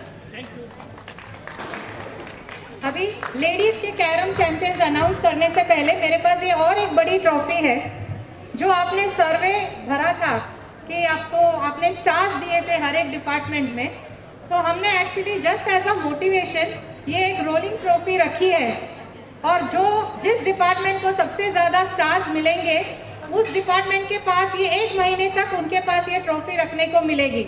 अभी लेडीज के कैरम चैंपियंस अनाउंस करने से पहले मेरे पास ये और एक बड़ी ट्रॉफी है जो आपने सर्वे भरा था कि आपने स्टार्स दिए थे हर एक डिपार्टमेंट में, तो हमने actually just as a motivation ये एक रोलिंग ट्रॉफी रखी है और जिस डिपार्टमेंट को सबसे ज़्यादा स्टार्स मिलेंगे उस डिपार्टमेंट के पास ये 1 महीने तक उनके पास ये ट्रॉफी रखने को मिलेगी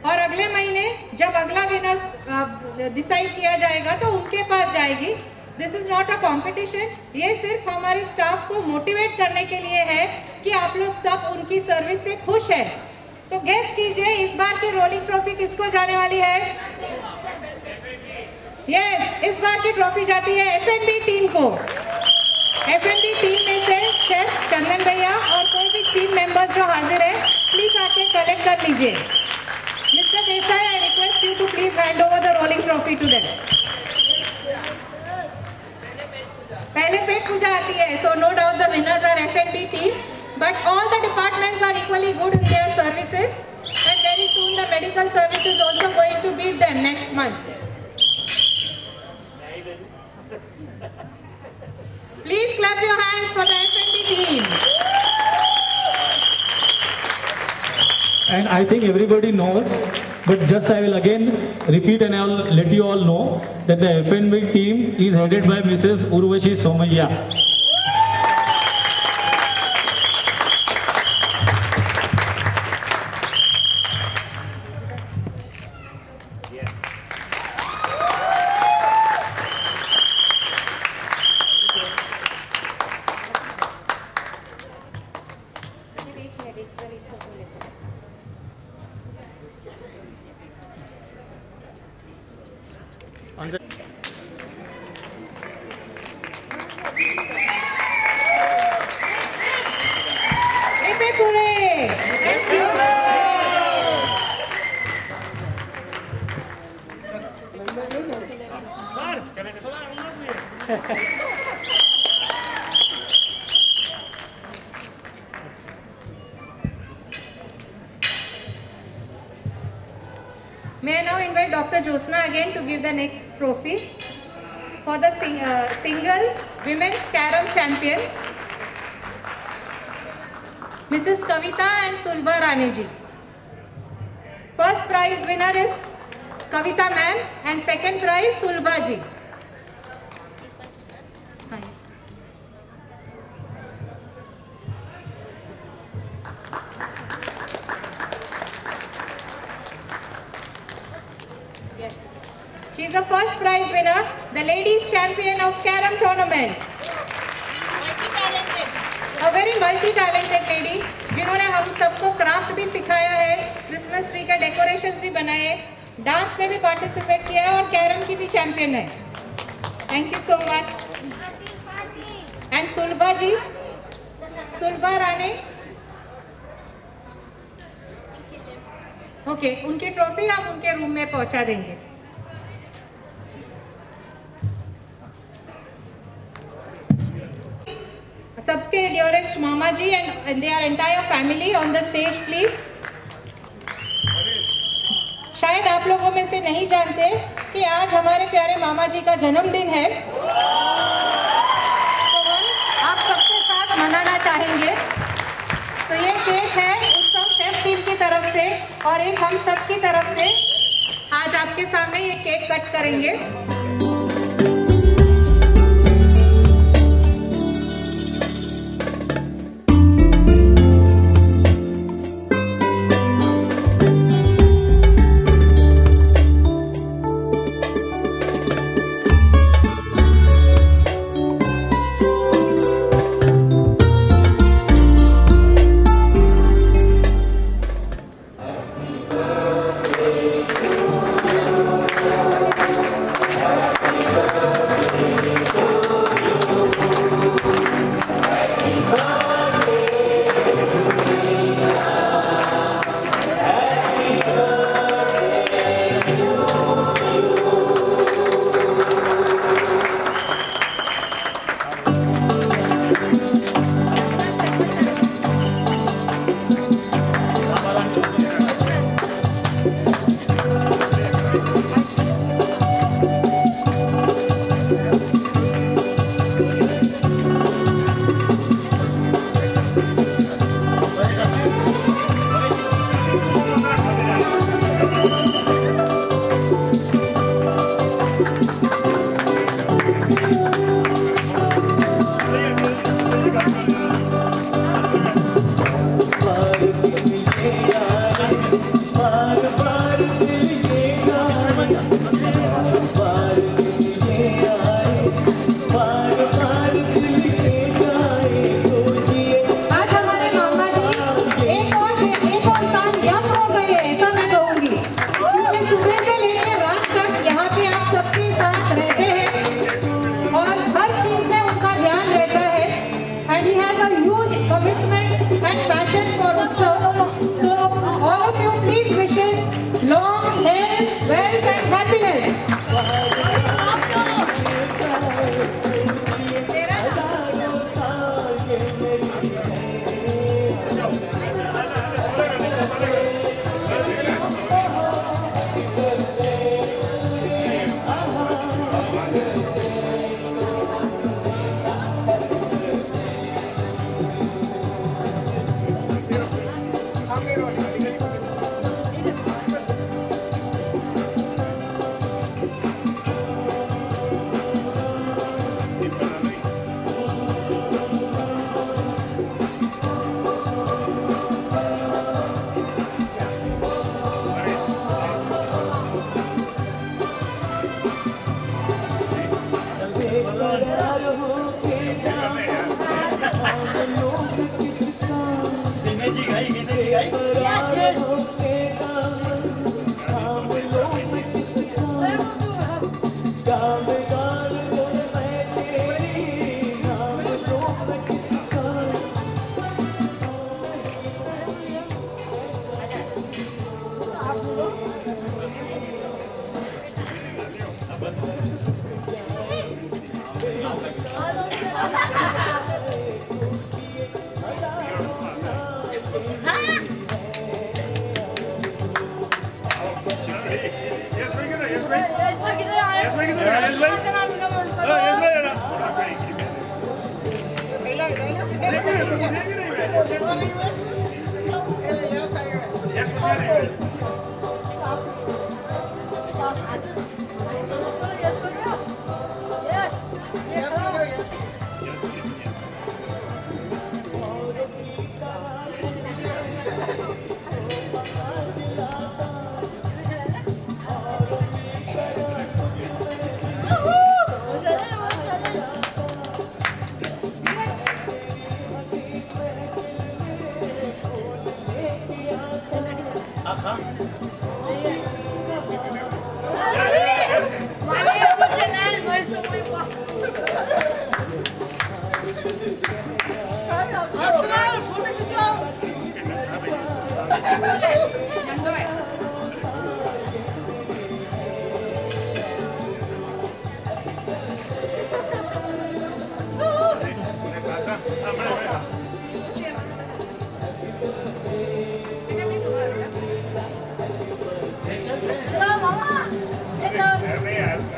और अगले महीने जब अगला विनर डिसाइड किया जाएगा तो उनके पास जाएगी। This is not a competition, ये सिर्फ हमारे स्टाफ को मोटिवेट करने के लिए है कि आप लोग सब उनकी सर्विस से खुश हैं। तो गेस कीजिए इस बार की रोलिंग ट्रॉफी किसको जाने वाली है? यस, इस बार की ट्रॉफी जाती है एफएनबी टीम को। एफएनबी टीम में से शेफ चंदन भैया और कोई भी टीम मेंबर्स जो हाजिर है प्लीज आके कलेक्ट कर लीजिए। Mister Desai, I request you to please hand over the rolling trophy to them. पहले पेट पूजा आती है, so no doubt the winners are FNB team, but all the departments are equally good in their services and very soon soon the medical service is also going to beat them next month. Please clap your hands for the FNB team. And I think everybody knows, but just I will again repeat and I will let you all know that the FNB team is headed by Mrs. Urvashi Somaiya. May I now invite Dr. Josna again to give the next trophy for the singles women's carom champions, Mrs. Kavita and Sulba Raneji. First prize winner is Kavita ma'am and second prize Sulba ji. Yes. She is the first prize winner, the ladies champion of carom tournament. A very multi-talented lady, जिन्होंने हम सबको craft भी सिखाया है, Christmas tree का decorations भी बनाए, dance में भी पार्टिसिपेट किया है और कैरम की भी चैंपियन है. Thank you so much. And Sulabha ji, Sulabha Rane, okay, उनकी ट्रॉफी हम उनके रूम में पहुंचा देंगे. सबके डियरेस्ट मामा जी and their entire family on the stage please. शायद आप लोगों में से नहीं जानते कि आज हमारे प्यारे मामा जी का जन्मदिन है, तो हम आप सबके साथ मनाना चाहेंगे. तो ये केक है उत्सव शेफ टीम की तरफ से और एक हम सब की तरफ से. आज आपके सामने ये केक कट करेंगे. घेण्याची घाई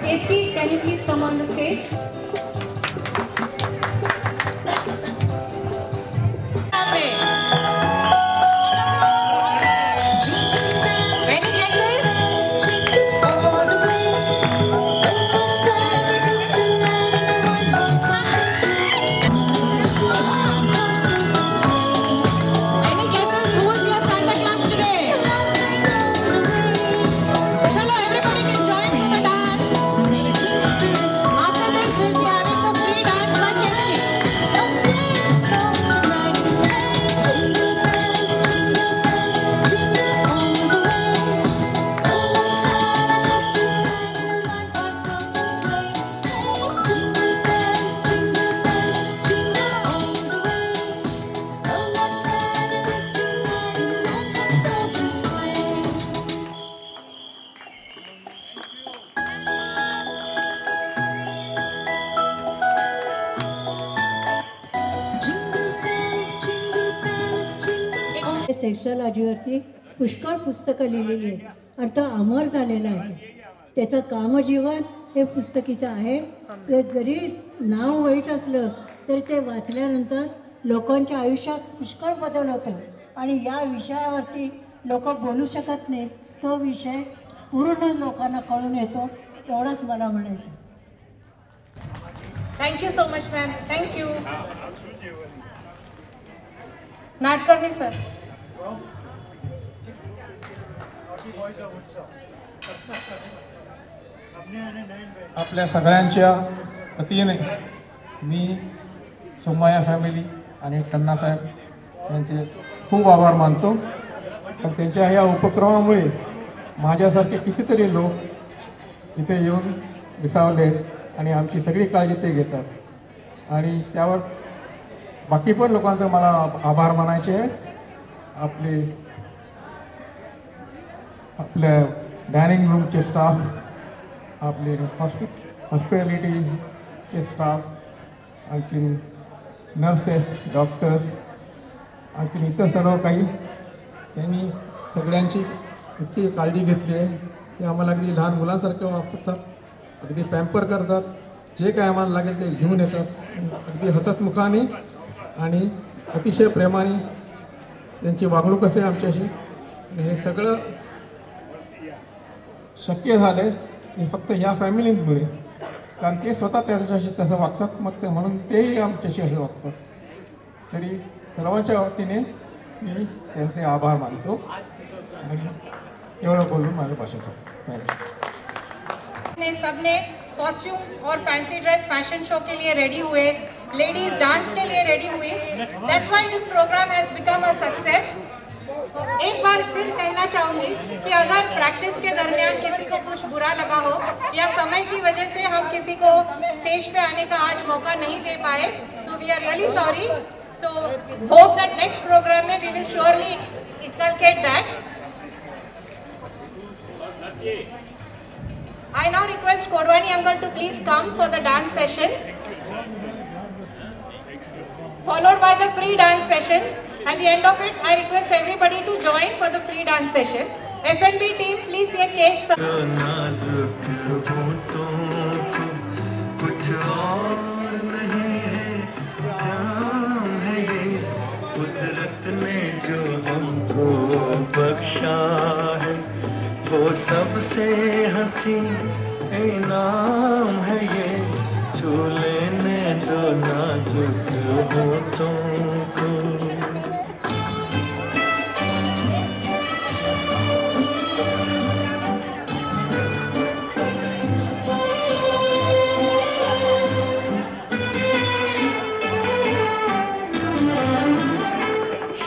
KP, can you please come on the stage? सेक्सॉलॉजीवरती पुष्कळ पुस्तकं लिहिलेली आहेत आणि तो अमर झालेला आहे. त्याचं कामजीवन हे पुस्तक इथं आहे. ते जरी नाव वाईट असलं तरी ते वाचल्यानंतर लोकांच्या आयुष्यात पुष्कळ बदल होतो आणि या विषयावरती लोक बोलू शकत नाहीत. तो विषय पूर्ण लोकांना कळून येतो. एवढंच मला म्हणायचं. Thank you so much ma'am. Thank you. Natkarni sir. आपल्या सगळ्यांच्या वतीने मी सोमय्या फॅमिली आणि टन्नासाहेब यांचे खूप आभार मानतो. पण त्यांच्या या उपक्रमामुळे माझ्यासारखे कितीतरी लोक इथे येऊन विसावलेत आणि आमची सगळी काळजी ते घेतात आणि त्यावर बाकी पण लोकांचा मला आभार मानायचे आहेत. आपल्या डायनिंग रूमचे स्टाफ, आपले हॉस्पिटॅलिटीचे स्टाफ, आणखीन नर्सेस, डॉक्टर्स, आणखीन इतर सर्व काही त्यांनी सगळ्यांची इतकी काळजी घेतली आहे की आम्हाला अगदी लहान मुलांसारखं वापरतात, अगदी पॅम्पर करतात. जे काय आम्हाला लागेल ते घेऊन येतात. अगदी हसतमुखाने आणि अतिशय प्रेमाने त्यांची वागणूक असे आमच्याशी. हे सगळं शक्य झालं हे फक्त ह्या फॅमिलीमुळे, कारण ते स्वतः त्यांच्याशी तसं वागतात. मग ते म्हणून तेही आमच्याशी असे वागतात. तरी सर्वांच्या वतीने मी त्यांचे आभार मानतो आणि एवढं बोलून माझ्या भाषेचं थँक्यू. सबने कॉस्ट्यूम और फैंसी ड्रेस फैशन शो के लिए रेडी हुए, लेडीज डांस के लिए रेडी हुई। That's why this program has become a success. एक बार फिर कहना चाहूंगी कि अगर प्रैक्टिस के दरमियान किसी को कुछ बुरा लगा हो या समय की वजह से हम किसी को स्टेज पे आने का आज मौका नहीं दे पाए, तो we are really sorry. So hope that next programme में we will surely inculcate that. I now request Kodwani uncle to please come for the dance session, followed by the free dance session. At the end of it, I request everybody to join for the free dance session. FNB team, please ये cake. नाजुक होठों को कुछ और नहीं है, जाम है ये कुदरत ने जो हमको बख्शा है, वो सबसे हंसी इनाम है ये, छू लेने दो नाजुक होठों को।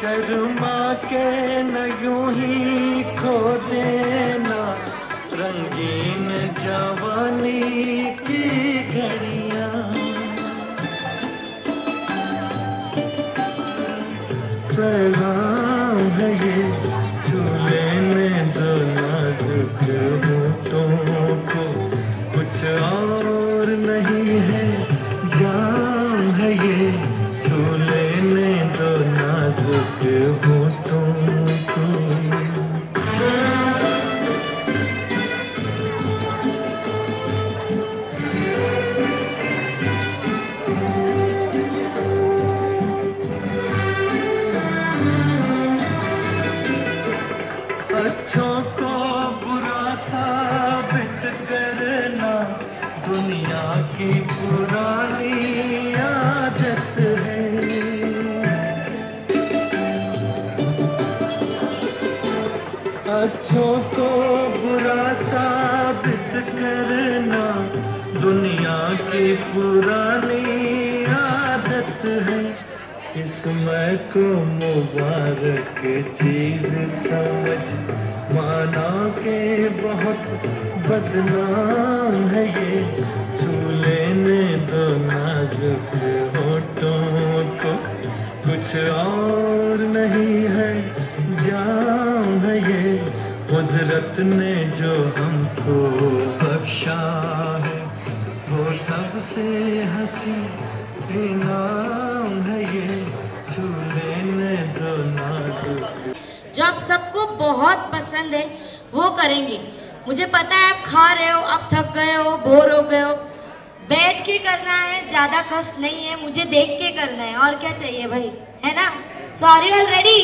शर्मा के न यूं ही खो देना रंगीन जवानी की घड़ियां, पैगाम है ये, छू लेने दो नाजुक होठों को, कुछ और नहीं है, जाम है ये, छू लेने दो नाजुक होठों को। अच्छों को बुरा साबित करना दुनिया की पुरानी आदत है, अच्छों को बुरा साबित करना दुनिया की पुरानी आदत है, इसमें को मुबारक चीज समझ माना के बहुत बदनाम है ये, छू लेने दो नाजुक होठों को, कुछ और नहीं है, जाम है ये, कुदरत ने जो हमको बख्शा है, वो सबसे हंसी इनाम है ये, छू लेने दो नाजुक। जो आप सबको बहुत पसंद है वो करेंगे। मुझे पता है आप खा रहे हो, आप थक गए हो, बोर हो गए हो, बैठ के करना है, ज्यादा कष्ट नहीं है, मुझे देख के करना है, और क्या चाहिए भाई, है ना? सो आर यू ऑल रेडी?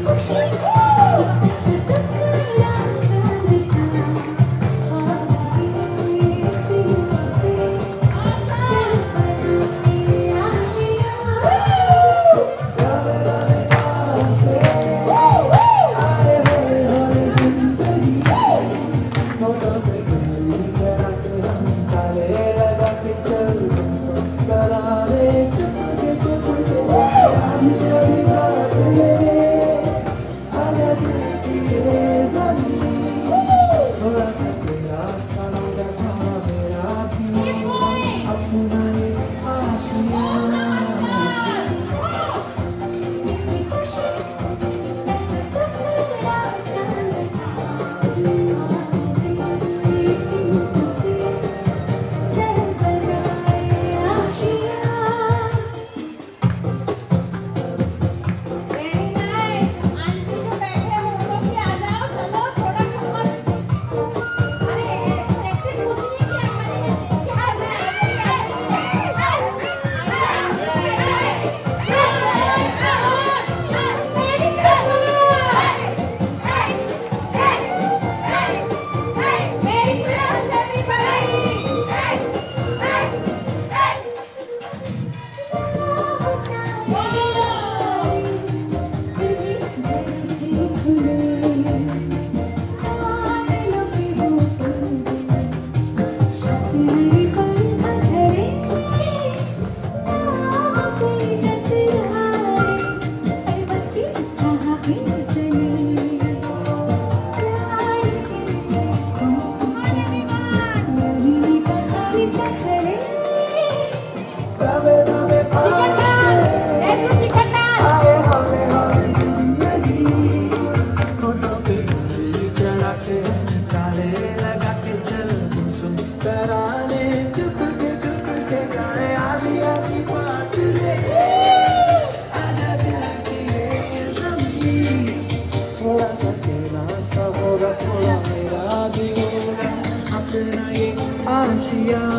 खुशी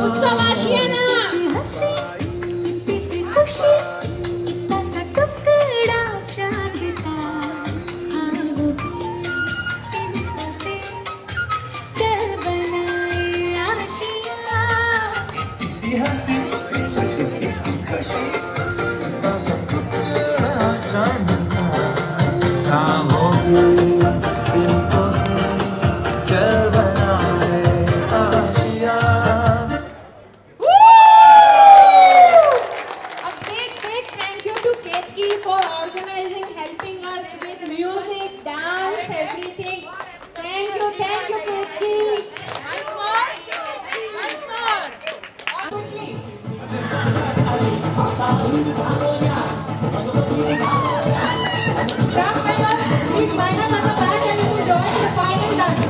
उत्सव आशियाना किसी खुशी इतना सा टुकड़ा चांद का ख्वाबों के इनको से चल बनाए आशिया इसी हंसी इसी खुशी इतना सा टुकड़ा चांद का ख्वाबों के इनको से चल बनाए Asia. Thank you to Ketki for organizing, helping us with music, dance, everything. Thank you, Ketki. Once more. Staff members, please line up at the back and you will join the final dance.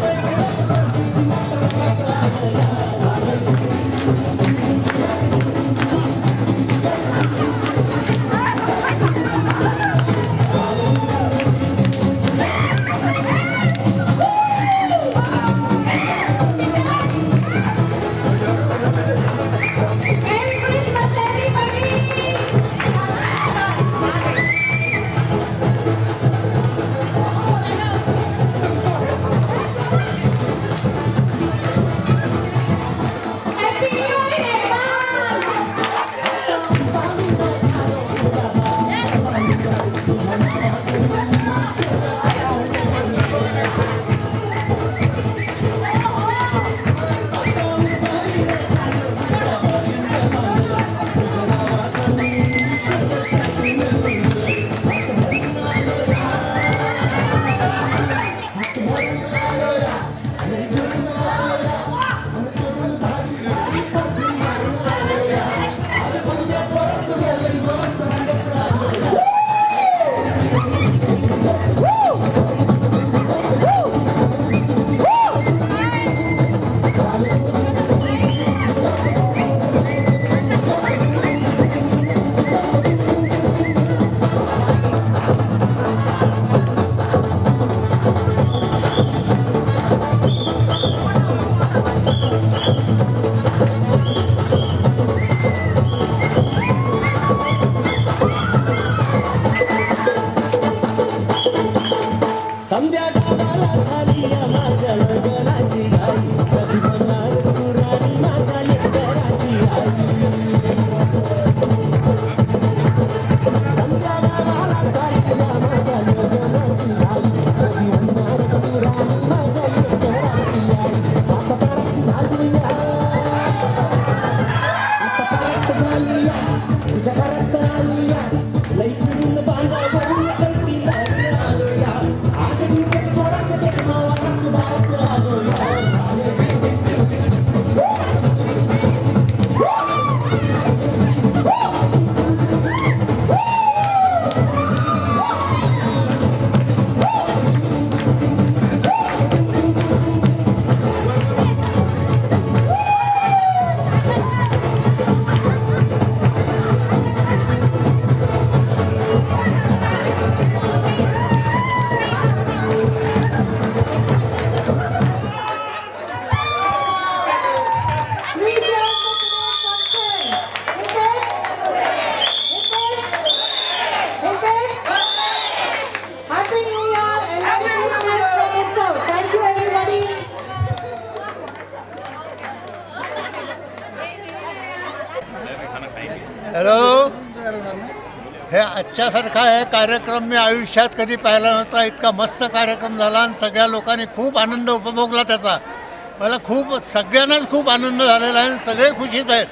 Hello, हे आजच्यासारखा हे कार्यक्रम मी आयुष्यात कधी पाहिला नव्हता. इतका मस्त कार्यक्रम झाला आणि सगळ्या लोकांनी खूप आनंद उपभोगला त्याचा. मला सगळ्यांनाच खूप आनंद झालेला आहे. सगळे खुशीत आहेत.